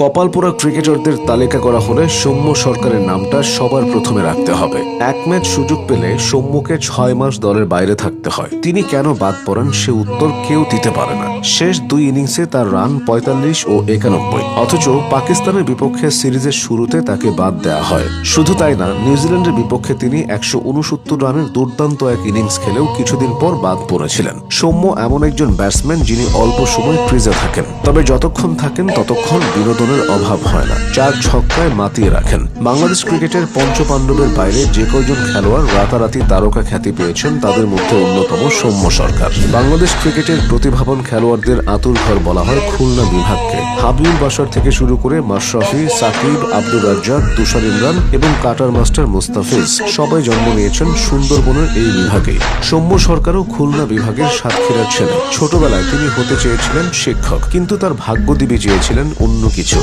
কপালপোড়া ক্রিকেটারদের তালিকা করা হলে সৌম্য সরকারের নামটা সবার প্রথমে রাখতে হবে। এক ম্যাচ সুযোগ পেলে সৌম্যকে 6 মাস দলের বাইরে থাকতে হয়। তিনি কেন বাদ পড়েন সে উত্তর কেউ দিতে পারে না। শেষ 2 ইনিংসে তার রান 45 ও 91, অথচ পাকিস্তানের বিপক্ষে সিরিজের শুরুতে তাকে বাদ দেওয়া হয়। শুধু তাই না, নিউজিল্যান্ডের বিপক্ষে তিনি 169 রানের দুর্দান্ত এক ইনিংস খেলেও কিছুদিন পর বাদ পড়েছিলেন। সৌম্য এমন একজন ব্যাটসম্যান যিনি অল্প সময় ক্রিজে থাকেন, তবে যতক্ষণ থাকেন ততক্ষণ বিনোদনের অভাব হয় না। 4 ছক্কায় মাতিয়ে রাখেন। বাংলাদেশ ক্রিকেটের পঞ্চপাণ্ডবের বাইরে যে কয়জন খেলোয়াড় রাতারাতি তারকা খ্যাতি পেয়েছেন তাদের মধ্যে অন্যতম সৌম্য সরকার। বাংলাদেশ ক্রিকেটের প্রতিভাবান খেলোয়াড়দের আঁতুড়ঘর বলা হয় খুলনা বিভাগকে। হাবিবুল বাশার থেকে শুরু করে মাশরাফি, সাকিব, আব্দুর রাজ্জাক, তুষার ইমরান এবং কাটার মাস্টার মুস্তাফিজ সবাই জন্ম নিয়েছেন সুন্দরবনের এই বিভাগে। সৌম্য সরকারও খুলনা বিভাগের সাতক্ষীরার ছেলে। ছোটবেলায় তিনি হতে চেয়েছিলেন শিক্ষক, কিন্তু তার ভাগ্যদেবী চেয়েছিলেন অন্য কিছু।